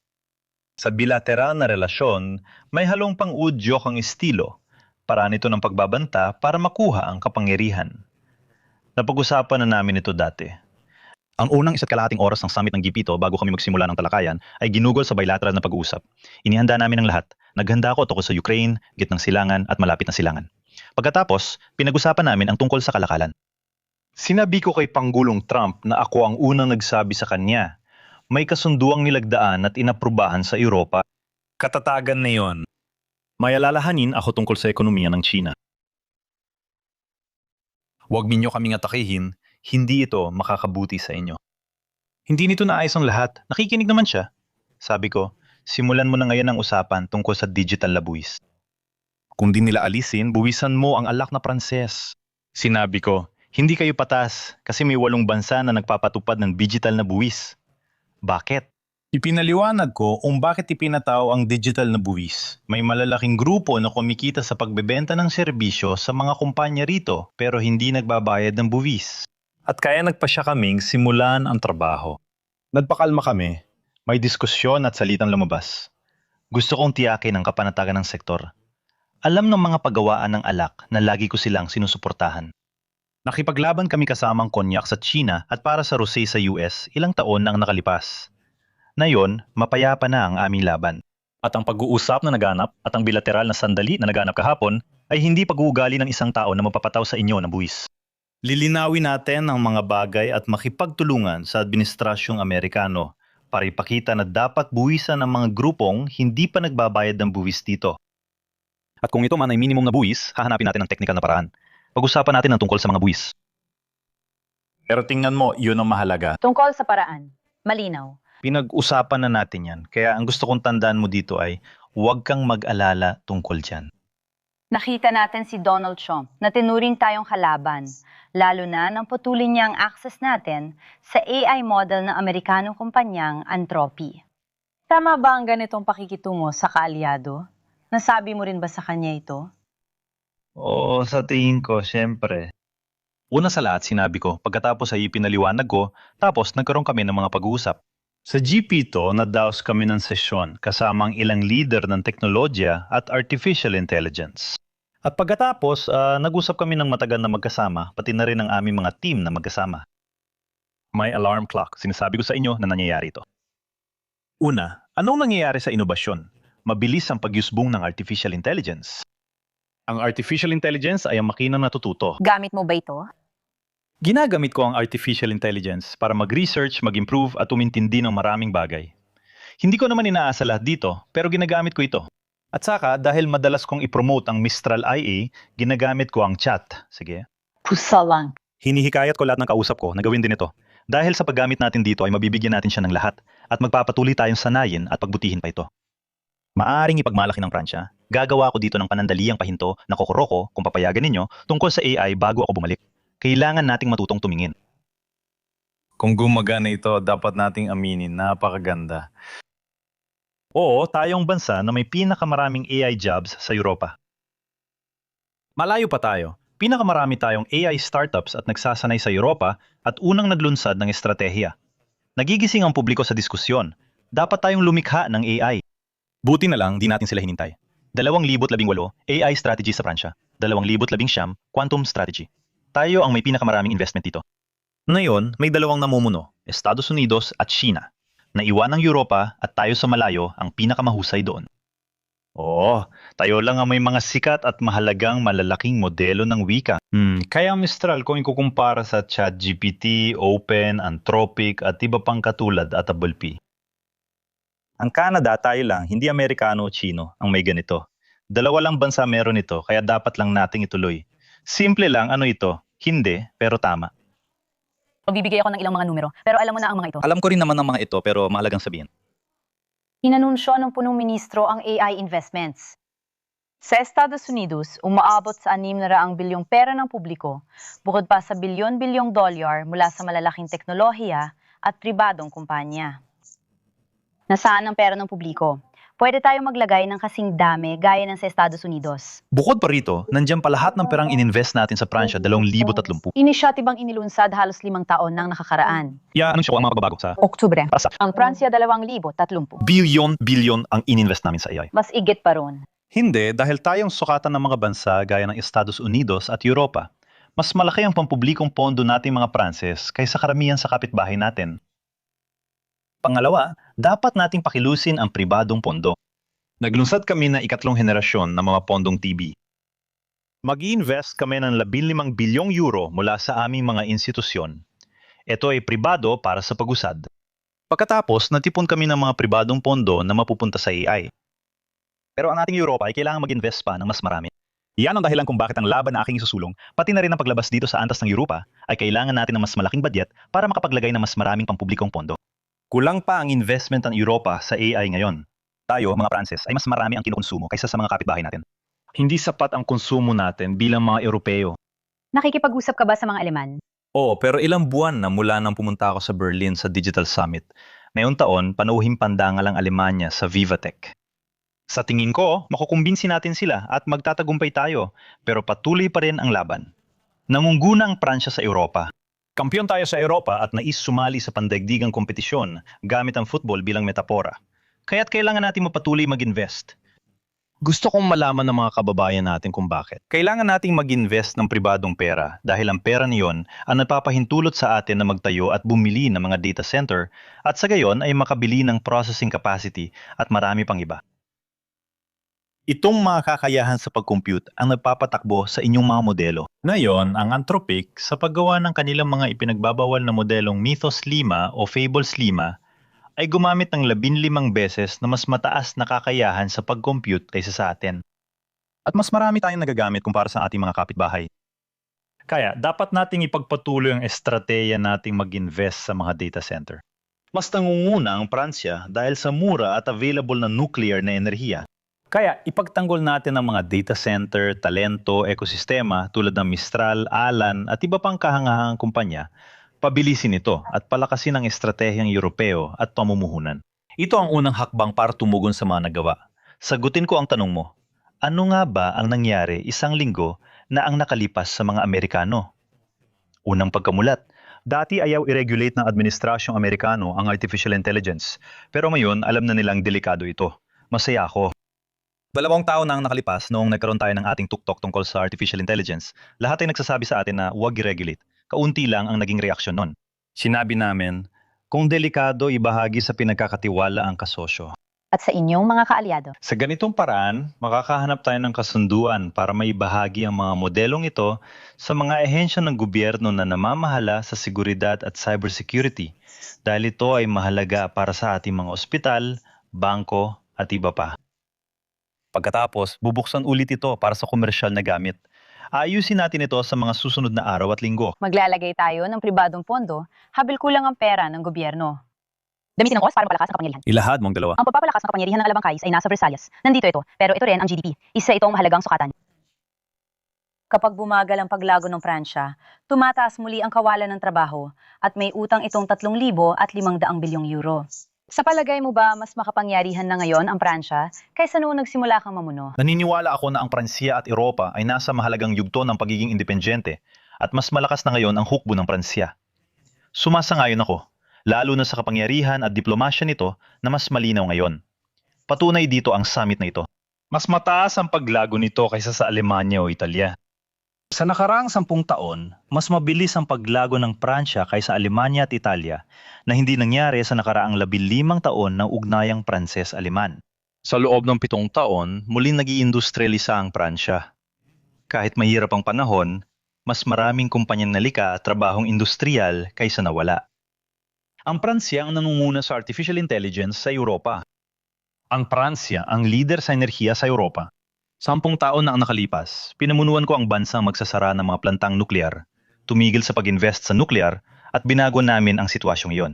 Sa bilateral na relasyon, may halong pang-udyok ang estilo. Paraan ito ng pagbabanta para makuha ang kapangyarihan. Napag-usapan na namin ito dati. Ang unang 1.5 oras ng summit ng GPTO bago kami magsimula ng talakayan ay ginugol sa bilateral na pag-uusap. Inihanda namin ang lahat. Naghanda ako tungkol sa Ukraine, gitnang silangan at malapit na silangan. Pagkatapos, pinag-usapan namin ang tungkol sa kalakalan. Sinabi ko kay Pangulong Trump na ako ang unang nagsabi sa kanya. May kasunduang nilagdaan at inaprubahan sa Europa. Katatagan na yon. May alalahanin ako tungkol sa ekonomiya ng China. Huwag ninyo kaming atakihin, hindi ito makakabuti sa inyo. Hindi nito naayos ang lahat, nakikinig naman siya. Sabi ko, simulan mo na ngayon ang usapan tungkol sa digital na buwis. Kung di nila alisin, buwisan mo ang alak na Pranses. Sinabi ko, hindi kayo patas kasi may 8 bansa na nagpapatupad ng digital na buwis. Bakit? Ipinaliwanag ko kung bakit ipinataw ang digital na buwis. May malalaking grupo na kumikita sa pagbebenta ng serbisyo sa mga kumpanya rito pero hindi nagbabayad ng buwis. At kaya nagpasya kaming simulan ang trabaho. Nagpakalma kami. May diskusyon at salitang lumabas. Gusto kong tiyakin ang kapanatagan ng sektor. Alam ng mga paggawaan ng alak na lagi ko silang sinusuportahan. Nakipaglaban kami kasamang konyak sa China at para sa rosé sa US ilang taon na ang nakalipas. Ngayon, mapayapa na ang aming laban. At ang pag-uusap na naganap at ang bilateral na sandali na naganap kahapon ay hindi pag-uugali ng isang tao na mapapataw sa inyo ng buwis. Lilinawin natin ang mga bagay at makipagtulungan sa Administrasyong Amerikano para ipakita na dapat buwisan ang mga grupong hindi pa nagbabayad ng buwis dito. At kung ito man ay minimum na buwis, hahanapin natin ang teknikal na paraan. Pag-usapan natin ang tungkol sa mga buwis. Pero tingnan mo, yun ang mahalaga. Tungkol sa paraan. Malinaw. Pinag-usapan na natin yan. Kaya ang gusto kong tandaan mo dito ay huwag kang mag-alala tungkol dyan. Nakita natin si Donald Trump na tinuring tayong kalaban, lalo na nang putulin niya ang access natin sa AI model ng Amerikanong kumpanyang Anthropic. Tama ba ang ganitong pakikitungo sa kaalyado? Nasabi mo rin ba sa kanya ito? Oo, sa tingin ko, syempre. Una sa lahat, sinabi ko, pagkatapos ay ipinaliwanag ko, tapos nagkaroon kami ng mga pag-uusap. Sa GPTO, nadaos kami ng sesyon kasamang ilang leader ng teknolohiya at artificial intelligence. At pagkatapos, nag-usap kami ng matagal na magkasama, pati na rin ang aming mga team na magkasama. May alarm clock. Sinasabi ko sa inyo na nangyayari ito. Una, anong nangyayari sa inobasyon? Mabilis ang pagyusbong ng artificial intelligence. Ang artificial intelligence ay ang makinang natututo. Gamit mo ba ito? Ginagamit ko ang artificial intelligence para mag-research, mag-improve at umintindi ng maraming bagay. Hindi ko naman inaasa lahat dito, pero ginagamit ko ito. At saka, dahil madalas kong ipromote ang Mistral IA, ginagamit ko ang chat. Sige. Pusa lang. Hinihikayat ko lahat ng kausap ko na gawin din ito. Dahil sa paggamit natin dito ay mabibigyan natin siya ng lahat at magpapatuloy tayong sanayin at pagbutihin pa ito. Maaring ipagmalaki ng Pransya, gagawa ko dito ng panandaliang pahinto na kokoroko kung papayagan ninyo tungkol sa AI bago ako bumalik. Kailangan nating matutong tumingin. Kung gumagana ito, dapat nating aminin, napakaganda. Oo, tayong bansa na may pinakamaraming AI jobs sa Europa. Malayo pa tayo. Pinakamarami tayong AI startups at nagsasanay sa Europa at unang naglunsad ng estratehiya. Nagigising ang publiko sa diskusyon. Dapat tayong lumikha ng AI. Buti na lang, di natin sila hinintay. 2018 AI strategy sa Pransya. 2019 quantum strategy. Tayo ang may pinakamaraming investment dito. Ngayon, may dalawang namumuno, Estados Unidos at China. Naiwan ng Europa at tayo sa malayo ang pinakamahusay doon. Oo, tayo lang ang may mga sikat at mahalagang malalaking modelo ng wika. Kaya Mistral, kung ikukumpara sa ChatGPT, Open, Anthropic at iba pang katulad at AbleP. Ang Canada, tayo lang, hindi Amerikano o Chino ang may ganito. Dalawa lang bansa meron ito, kaya dapat lang nating ituloy. Simple lang, ano ito? Hindi, pero tama. Magbibigay ako ng ilang mga numero, pero alam mo na ang mga ito. Alam ko rin naman ang mga ito, pero mahalagang sabihin. Inanunsyo ng punong ministro ang AI investments. Sa Estados Unidos, umaabot sa 600 bilyong pera ng publiko, bukod pa sa bilyon-bilyong dolyar mula sa malalaking teknolohiya at pribadong kumpanya. Nasaan ang pera ng publiko? Pwede tayo maglagay ng kasing dami gaya ng sa Estados Unidos. Bukod pa rito, nandiyan pa lahat ng perang ininvest natin sa Pransya 2030. Inisyatibang inilunsad halos 5 taon nang nakakaraan. I-anunsyo ko ang mga pagbabago sa Oktubre. Asa. Ang Pransya 2030. Bilyon ang ininvest namin sa AI. Mas igit pa ron. Hindi, dahil tayong sukatan ng mga bansa gaya ng Estados Unidos at Europa. Mas malaki ang pampublikong pondo nating mga Pranses kaysa karamihan sa kapitbahay natin. Pangalawa, dapat nating pakilusin ang pribadong pondo. Naglunsad kami na ikatlong henerasyon ng mga pondong TB. Mag-i-invest kami ng 15 bilyong euro mula sa aming mga institusyon. Ito ay pribado para sa pag-usad. Pagkatapos, natipon kami ng mga pribadong pondo na mapupunta sa AI. Pero ang ating Europa ay kailangan mag-invest pa ng mas marami. Yan ang dahilan kung bakit ang laban na aking isusulong, pati na rin ang paglabas dito sa antas ng Europa, ay kailangan natin ng mas malaking budget para makapaglagay ng mas maraming pampublikong pondo. Kulang pa ang investment ng Europa sa AI ngayon. Tayo, mga Pranses, ay mas marami ang kinukonsumo kaysa sa mga kapitbahay natin. Hindi sapat ang konsumo natin bilang mga Europeo. Nakikipag-usap ka ba sa mga Aleman? Oo, pero ilang buwan na mula nang pumunta ako sa Berlin sa Digital Summit. Ngayong taon, panauhing pandangal ang Alemanya sa Vivatech. Sa tingin ko, makukumbinsi natin sila at magtatagumpay tayo, pero patuloy pa rin ang laban. Nangunguna ang Pransya sa Europa. Kampiyon tayo sa Europa at nais sumali sa pandaigdigang kompetisyon gamit ang football bilang metapora. Kaya't kailangan natin mapatuloy mag-invest. Gusto kong malaman ng mga kababayan natin kung bakit. Kailangan nating mag-invest ng pribadong pera dahil ang pera niyon ang nagpapahintulot sa atin na magtayo at bumili ng mga data center at sa gayon ay makabili ng processing capacity at marami pang iba. Itong mga kakayahan sa pag-compute ang nagpapatakbo sa inyong mga modelo. Ngayon, ang Anthropic sa paggawa ng kanilang mga ipinagbabawal na modelong Mythos 5 o Fables 5 ay gumamit ng 15 beses na mas mataas na kakayahan sa pag-compute kaysa sa atin. At mas marami tayong nagagamit kumpara sa ating mga kapitbahay. Kaya dapat nating ipagpatuloy ang estratehiya nating mag-invest sa mga data center. Mas nangunguna ang Pransya dahil sa mura at available na nuclear na enerhiya. Kaya ipagtanggol natin ang mga data center, talento, ekosistema tulad ng Mistral, Alan at iba pang kahangahangang kumpanya, pabilisin ito at palakasin ang estratehiyang Europeo at pamumuhunan. Ito ang unang hakbang para tumugon sa mga nagawa. Sagutin ko ang tanong mo, ano nga ba ang nangyari 1 linggo na ang nakalipas sa mga Amerikano? Unang pagkamulat, dati ayaw i-regulate ng administrasyong Amerikano ang artificial intelligence, pero ngayon alam na nilang delikado ito. Masaya ako. 2 taon na ang nakalipas noong nagkaroon tayo ng ating tuktok tungkol sa artificial intelligence, lahat ay nagsasabi sa atin na huwag i-regulate. Kaunti lang ang naging reaksyon nun. Sinabi namin, kung delikado ibahagi sa pinagkakatiwala ang kasosyo. At sa inyong mga kaalyado. Sa ganitong paraan, makakahanap tayo ng kasunduan para maibahagi ang mga modelong ito sa mga ehensya ng gobyerno na namamahala sa seguridad at cybersecurity dahil ito ay mahalaga para sa ating mga ospital, bangko at iba pa. Pagkatapos, bubuksan ulit ito para sa komersyal na gamit. Ayusin natin ito sa mga susunod na araw at linggo. Maglalagay tayo ng pribadong pondo, habil kulang ang pera ng gobyerno. Gamitin ang OWASP para mapalakas ang kapangyarihan. Ilahad mong dalawa. Ang pagpapalakas ng kapangyarihan ng Alabang Kais ay nasa Versalles. Nandito ito, pero ito rin ang GDP. Isa itong mahalagang sukatan. Kapag bumagal ang paglago ng Pransya, tumataas muli ang kawalan ng trabaho at may utang itong 3,500 bilyong euro. Sa palagay mo ba mas makapangyarihan na ngayon ang Pransya kaysa noong nagsimula kang mamuno? Naniniwala ako na ang Pransya at Europa ay nasa mahalagang yugto ng pagiging independyente at mas malakas na ngayon ang hukbo ng Pransya. Sumasangayon ako, lalo na sa kapangyarihan at diplomasya nito na mas malinaw ngayon. Patunay dito ang summit na ito. Mas mataas ang paglago nito kaysa sa Alemanya o Italia. Sa nakaraang 10 taon, mas mabilis ang paglago ng Pransya kaysa Alemanya at Italia na hindi nangyari sa nakaraang 15 taon ng ugnayang Pranses-Aleman. Sa loob ng 7 taon, muling nag-iindustrialisa ang Pransya. Kahit mahirap ang panahon, mas maraming kumpanyang nalika at trabahong industrial kaysa nawala. Ang Pransya ang nanunguna sa artificial intelligence sa Europa. Ang Pransya ang leader sa enerhiya sa Europa. 10 taon na ang nakalipas, pinamunuan ko ang bansang magsasara ng mga plantang nuklear, tumigil sa pag-invest sa nuklear, at binago namin ang sitwasyong iyon.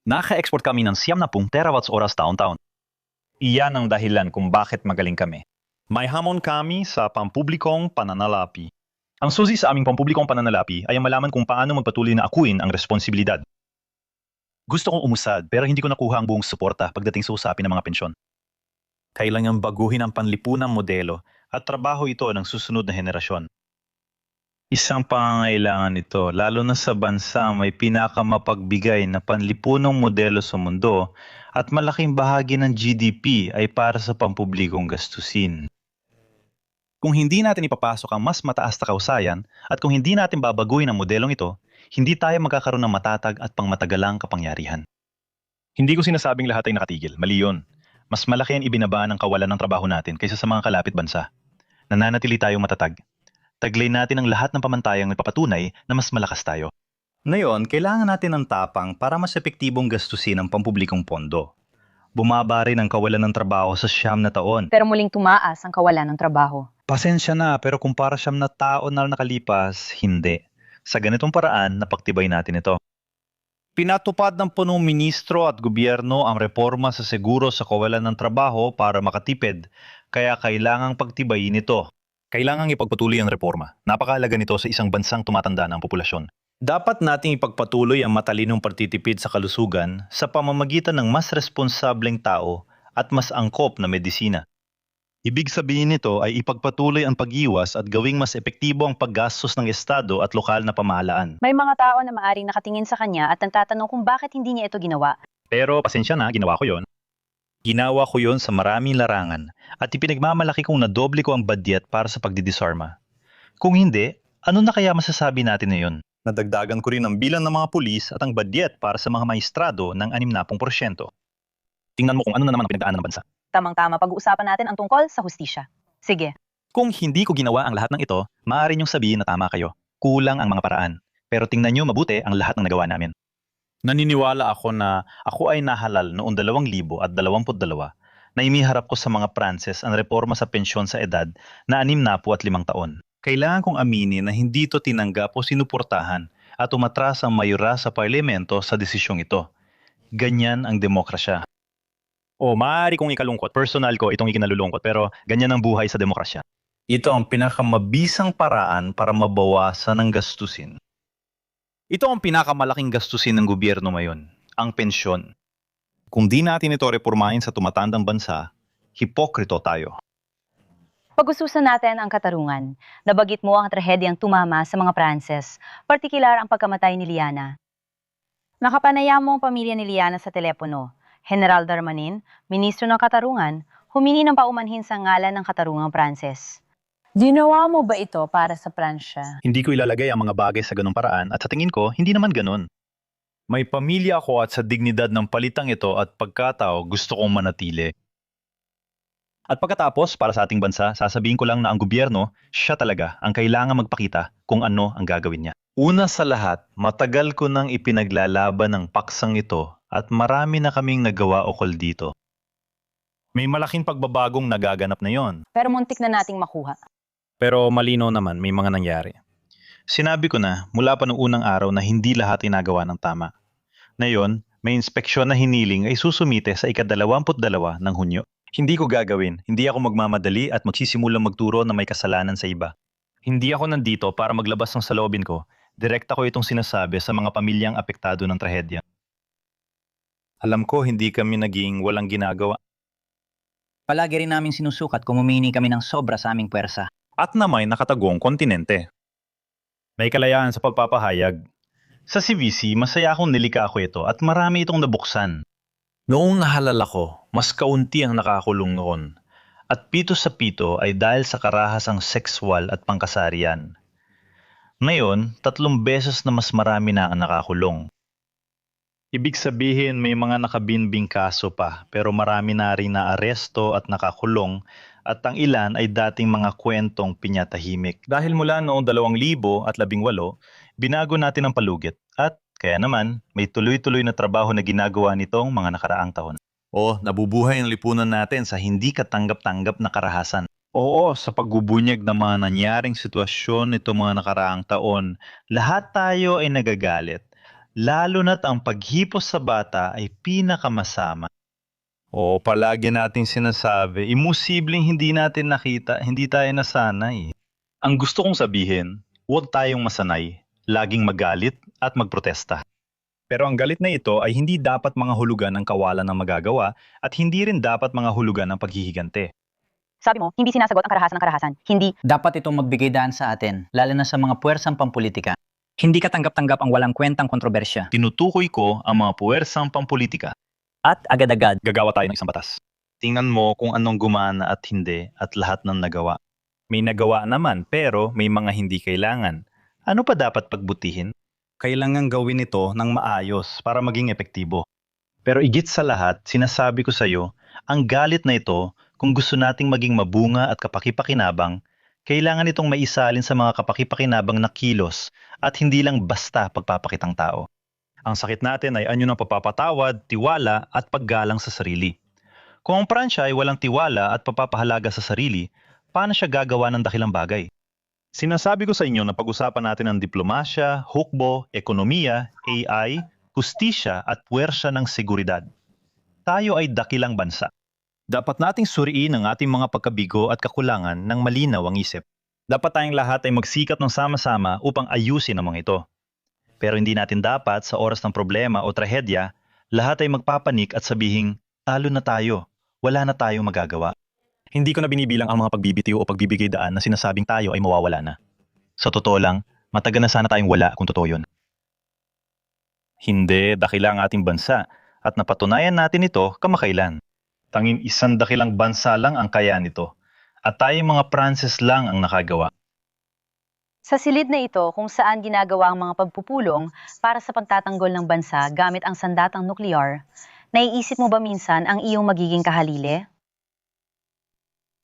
Naka-export kami ng 70 terawatts-oras taon-taon. Iyan ang dahilan kung bakit magaling kami. May hamon kami sa pampublikong pananalapi. Ang susi sa aming pampublikong pananalapi ay ang malaman kung paano magpatuloy na akuin ang responsibilidad. Gusto kong umusad pero hindi ko nakuha ang buong suporta pagdating sa usapin ng mga pensyon. Kailangan baguhin ang panlipunang modelo at trabaho ito ng susunod na henerasyon. Isang pangangailangan ito, lalo na sa bansa may pinakamapagbigay na panlipunong modelo sa mundo at malaking bahagi ng GDP ay para sa pampublikong gastusin. Kung hindi natin ipapasok ang mas mataas na kausayan at kung hindi natin babaguhin ang modelong ito, hindi tayo magkakaroon ng matatag at pangmatagalang kapangyarihan. Hindi ko sinasabing lahat ay nakatigil, mali yun. Mas malaki ang ibinaba ng kawalan ng trabaho natin kaysa sa mga kalapit bansa. Nananatili tayong matatag. Taglay natin ang lahat ng pamantayang nagpapatunay na mas malakas tayo. Ngayon, kailangan natin ng tapang para mas epektibong gastusin ang pampublikong pondo. Bumaba rin ang kawalan ng trabaho sa 9 na taon. Pero muling tumaas ang kawalan ng trabaho. Pasensya na, pero kumpara 9 na taon na nakalipas, hindi. Sa ganitong paraan, napagtibay natin ito. Pinatupad ng punong ministro at gobyerno ang reforma sa seguro sa kawalan ng trabaho para makatipid, kaya kailangang pagtibayin ito. Kailangang ipagpatuloy ang reforma. Napakahalaga nito sa isang bansang tumatanda ng populasyon. Dapat nating ipagpatuloy ang matalinong pagtitipid sa kalusugan sa pamamagitan ng mas responsableng tao at mas angkop na medisina. Ibig sabihin nito ay ipagpatuloy ang pag-iwas at gawing mas epektibo ang paggastos ng estado at lokal na pamahalaan. May mga tao na maaring nakatingin sa kanya at nagtatanong kung bakit hindi niya ito ginawa. Pero pasensya na, ginawa ko yon. Ginawa ko yon sa maraming larangan at ipinagmamalaki kong nadoble ko ang budget para sa pagdidisarma. Kung hindi, ano na kaya masasabi natin ngayon? Nadagdagan ko rin ang bilang ng mga pulis at ang budget para sa mga maestrado ng 60%. Tingnan mo kung ano na naman ang pinagdaanan ng bansa. Tamang-tama pag-uusapan natin ang tungkol sa hustisya. Sige. Kung hindi ko ginawa ang lahat ng ito, maaari niyong sabihin na tama kayo. Kulang ang mga paraan. Pero tingnan niyo mabuti ang lahat ng nagawa namin. Naniniwala ako na ako ay nahalal noong 2022 na imiharap ko sa mga Pranses ang reforma sa pensyon sa edad na 65 taon. Kailangan kong aminin na hindi ito tinanggap o sinuportahan at umatras ang mayora sa parlamento sa desisyong ito. Ganyan ang demokrasya. O maaari kong ikalungkot, personal ko itong ikinalulungkot, pero ganyan ang buhay sa demokrasya. Ito ang pinakamabisang paraan para mabawasan ang gastusin. Ito ang pinakamalaking gastusin ng gobyerno ngayon, ang pensyon. Kung di natin ito reformahin sa tumatandang bansa, hipokrito tayo. Pag-ususan natin ang katarungan. Nabagit mo ang trahedyang tumama sa mga Pranses, partikular ang pagkamatay ni Liana. Nakapanayam mo ang pamilya ni Liana sa telepono. General Darmanin, Ministro ng Katarungan, humingi ng paumanhin sa ngalan ng Katarungang Pranses. Ginawa mo ba ito para sa Pransya? Hindi ko ilalagay ang mga bagay sa ganung paraan at sa tingin ko, hindi naman ganun. May pamilya ako at sa dignidad ng palitang ito at pagkatao gusto kong manatili. At pagkatapos, para sa ating bansa, sasabihin ko lang na ang gobyerno, siya talaga ang kailangan magpakita kung ano ang gagawin niya. Una sa lahat, matagal ko nang ipinaglalaban ng paksang ito at marami na kaming nagawa ukol dito. May malaking pagbabagong nagaganap na yon. Pero muntik na nating makuha. Pero malino naman, may mga nangyari. Sinabi ko na mula pa noong unang araw na hindi lahat inagawa ng tama. Ngayon, may inspeksyon na hiniling ay susumite sa ika-22 ng Hunyo. Hindi ko gagawin, hindi ako magmamadali at magsisimulang magturo na may kasalanan sa iba. Hindi ako nandito para maglabas ng saloobin ko. Direkta ko itong sinasabi sa mga pamilyang apektado ng trahedya. Alam ko hindi kami naging walang ginagawa. Palagi rin namin sinusukat kung humini kami ng sobra sa aming puwersa. At na may nakatagong kontinente. May kalayaan sa pagpapahayag. Sa CVC, masaya akong nilika ako ito at marami itong nabuksan. Noong nahalal ako, mas kaunti ang nakakulong noon. At pito sa pito ay dahil sa karahasang sexual at pangkasarian. Ngayon, 3 beses na mas marami na ang nakakulong. Ibig sabihin may mga nakabinbing kaso pa pero marami na rin na aresto at nakakulong at ang ilan ay dating mga kwentong pinyatahimik. Dahil mula noong 2018, binago natin ang palugit at kaya naman may tuloy-tuloy na trabaho na ginagawa nitong mga nakaraang taon. O nabubuhay ang lipunan natin sa hindi katanggap-tanggap na karahasan. Oo, sa pagbubunyag ng mga nangyaring sitwasyon nito mga nakaraang taon, lahat tayo ay nagagalit. Lalo na't ang paghipos sa bata ay pinakamasama. Oo, palagi nating sinasabi, imposibleng hindi natin nakita, hindi tayo nasanay. Ang gusto kong sabihin, huwag tayong masanay, laging magalit at magprotesta. Pero ang galit na ito ay hindi dapat mga hulugan ng kawalan ng magagawa at hindi rin dapat mga hulugan ng paghihigante. Sabi mo, hindi sinasagot ang karahasan ng karahasan. Hindi. Dapat itong magbigay daan sa atin, lalo na sa mga puwersang pampolitika. Hindi katanggap-tanggap ang walang kwentang kontrobersya. Tinutukoy ko ang mga puwersang pampolitika. At agad-agad, Gagawa tayo ng isang batas. Tingnan mo kung anong gumana at hindi at lahat ng nagawa. May nagawa naman pero may mga hindi kailangan. Ano pa dapat pagbutihin? Kailangan gawin ito ng maayos para maging epektibo. Pero igit sa lahat, sinasabi ko sa iyo, ang galit na ito, kung gusto nating maging mabunga at kapakipakinabang, kailangan itong maisalin sa mga kapakipakinabang na kilos at hindi lang basta pagpapakitang tao. Ang sakit natin ay anyo ng pagpapatawad, tiwala at paggalang sa sarili. Kung ang Pransya ay walang tiwala at papapahalaga sa sarili, paano siya gagawa ng dakilang bagay? Sinasabi ko sa inyo na pag-usapan natin ang diplomasya, hukbo, ekonomiya, AI, hustisya at puwersa ng seguridad. Tayo ay dakilang bansa. Dapat nating suriin ang ating mga pagkabigo at kakulangan ng malinaw ang isip. Dapat tayong lahat ay magsikap ng sama-sama upang ayusin ang mga ito. Pero hindi natin dapat sa oras ng problema o trahedya, lahat ay magpapanik at sabihing, talo na tayo, wala na tayong magagawa. Hindi ko na binibilang ang mga pagbibitiw o pagbibigay daan na sinasabing tayo ay mawawala na. Sa totoo lang, matagal na sana tayong wala kung totoo yun. Hindi, dakila ang ating bansa at napatunayan natin ito kamakailan. Tanging isang dakilang bansa lang ang kaya nito at tayong mga Pranses lang ang nakagawa. Sa silid na ito kung saan ginagawa ang mga pagpupulong para sa pagtatanggol ng bansa gamit ang sandatang nuklear, naiisip mo ba minsan ang iyong magiging kahalili?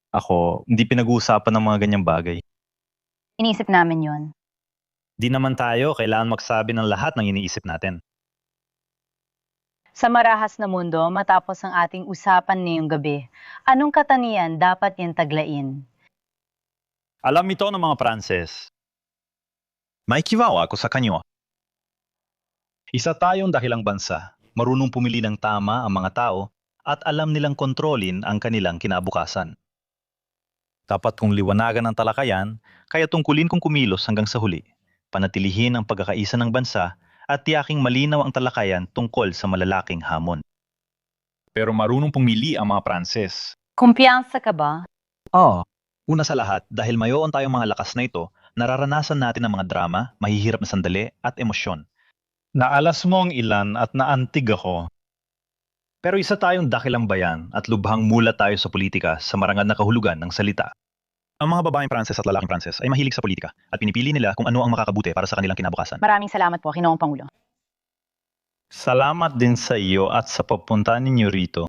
Ako, hindi pinag-uusapan ng mga ganyang bagay. Inisip namin yon. Di naman tayo kailangan magsabi ng lahat ng iniisip natin. Sa marahas na mundo, matapos ang ating usapan ngayong gabi, anong katangian dapat niyang taglain? Alam ito ng mga Pranses. May kiwawa ako sa kanyo. Isa tayong dakilang bansa, marunong pumili ng tama ang mga tao at alam nilang kontrolin ang kanilang kinabukasan. Dapat kong liwanagan ang talakayan, kaya tungkulin kong kumilos hanggang sa huli, panatilihin ang pagkakaisa ng bansa at tiyaking malinaw ang talakayan tungkol sa malalaking hamon. Pero marunong pumili ang mga Pranses. Kumpiyansa ka ba? Oo, Una sa lahat, dahil mayoon tayong mga lakas na ito, nararanasan natin ang mga drama, mahihirap na sandali at emosyon. Naalas mo ang ilan at naantig ako. Pero isa tayong dakilang bayan at lubhang mula tayo sa politika sa marangal na kahulugan ng salita. Ang mga babaeng Pranses at lalaking Pranses ay mahilig sa politika at pinipili nila kung ano ang makakabuti para sa kanilang kinabukasan. Maraming salamat po, Ginoong Pangulo. Salamat din sa iyo at sa papunta ninyo rito.